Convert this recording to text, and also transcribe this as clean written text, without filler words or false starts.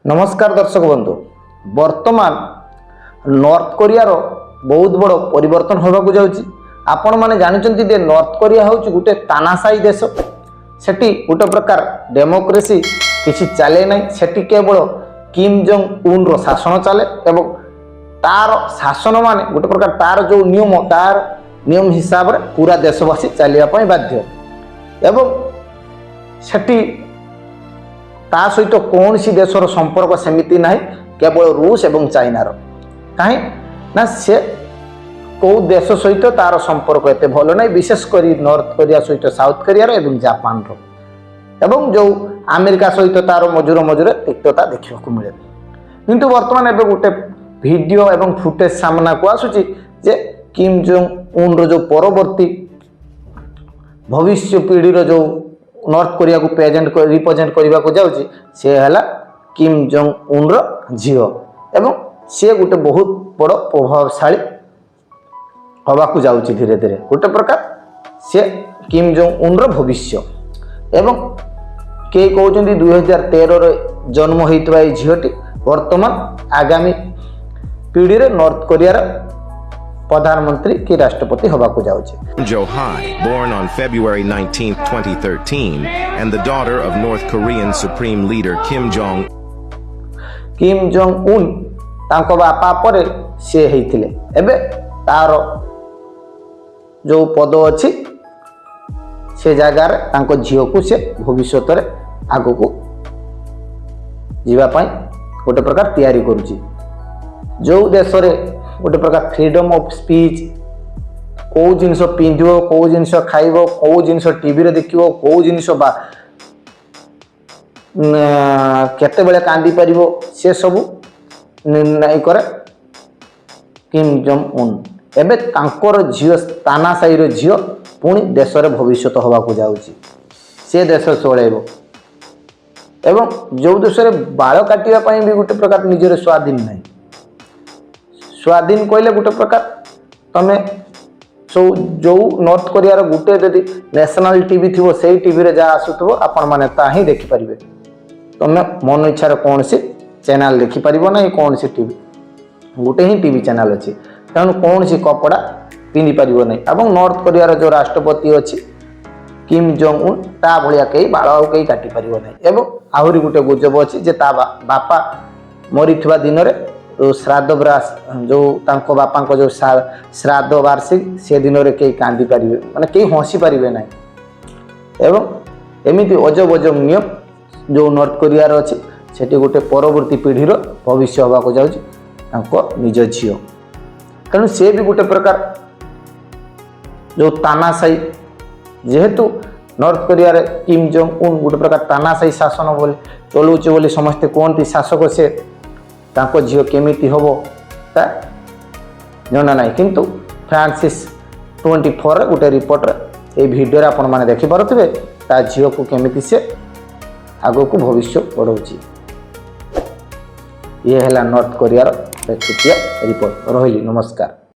नमस्कार दर्शक बंधु वर्तमान नॉर्थ कोरिया रो बहुत बड़ परिवर्तन होगा जाउची। आपण माने जानचंती जे नॉर्थ कोरिया होउची गुटे तानाशाही देश। सेठी गोटे प्रकार डेमोक्रेसी किसी चले नहीं। सेठी केवल किम जोंग उन रो शासन चले एवं तार शासन माने गोटे प्रकार तार जो नियम हिसाब रे पूरा देशवासी चलिया पई बाध्य एवं सेठी ता सहित कौन सी देशर संपर्क सेमिति ना केवल रूस एवं चाइनार कहीं ना से कौ देश सहित तार संपर्क एत भल ना विशेषकर नॉर्थ कोरिया सहित साउथ कोरिया एवं जापान एवं जो अमेरिका सहित तार मजुर मजुरे तिक्तता देखा मिले। किंतु वर्तमान एवं गोटे वीडियो एवं फुटेज सामना को आसुची जे किम जोंग उन रो जो परवर्ती भविष्य पीढ़ी जो नॉर्थ कोरिया को रिप्रेजेंट करने को जाउची से हला किम जोंग उन रो झियो एवं से गोटे बहुत बड़ प्रभावशाली हवा को जाउची। धीरे धीरे गोटे प्रकार से किम जोंग उन रो भविष्य एवं के कहउचंती 2013 रे जन्म होइतबा ए झियोटी वर्तमान आगामी पीढ़ी रे नॉर्थ कोरिया रो प्रधानमंत्री की राष्ट्रपति होगा को जाउछे। Jo-hai, born on February 19, 2013, and the daughter of North Korean Supreme Leader Kim Jong-un तांको बापा परे से हेइथिले। एबे तार जो पद अछि से जगह रे तांको झियो को से भविष्यत रे आगो को जीवा पई गोटे प्रकार तैयारी करूची। जो देश रे गोटे प्रकार फ्रीडम ऑफ स्पीच कौ जिनस पिंधो कौ जिनस खाइब कौ जिनस टीवी रे देखिबो कौ जिनस बा केते बेले कांदी परिबो से सब निर्णय करे किम जोंग उन। एबे तांकर झियो तानाशाही रो झियो पुणी देश रे भविष्यत होगा को जाउची। से देश चलेबो एवं जो देश रे बाल काटिबा पई भी गोटे प्रकार निजरे स्वाधीन नहीं। स्वाधीन कहले गोटे प्रकार तमे जो नॉर्थ कोरिया रो गोटे यदि नेशनल टीवी थी से टीवी रे जा आसुथबो आपण माने ता ही देखि परिबे। तमे मन इच्छा रे कौन सी चैनल देखि परिबो ना कौन सी टीवी गोटे ही टीवी चैनल अछि तेणु कौन सी कपड़ा पिंधि परिबो नहीं। एवं नॉर्थ कोरिया रो जो राष्ट्रपति अछि किम जोंग उन ता भलिया कई बाल आउ कई काटि परिबो नहीं। एवं आहुरी गोटे गुजब अछि जे ता बापा मरिथबा दिन रे श्राद्ध जो तांको बापा को जो श्राद्ध वार्षिक से दिन रे कई कांदी पारिबे माने कई हंसी पारिबे नहीं। एवं एमिति अजब अजब नियम जो नॉर्थ कोरिया रो अछि सेठी गोटे परवर्ती पीढ़ी रो भविष्य होगा को जाउछि तांको निज झियो। तेणु से भी गोटे प्रकार जो तानाशाही जेहेतु नॉर्थ कोरिया रे किम जोंग उन गोटे प्रकार तानाशाही शासन बोले चलुचे बोली समस्ते कहते शासक से तांको झियो केमिति होबो ता जना नाही। किंतु फ्रांसिस 24 रे गोटे रिपोर्ट रे ए वीडियो रे आपण माने देखि परथिबे ता झियो को केमिति से आगो को भविष्य पढौची। ये हैला नॉर्थ कोरिया रो छुटिया रिपोर्ट। रहिली नमस्कार।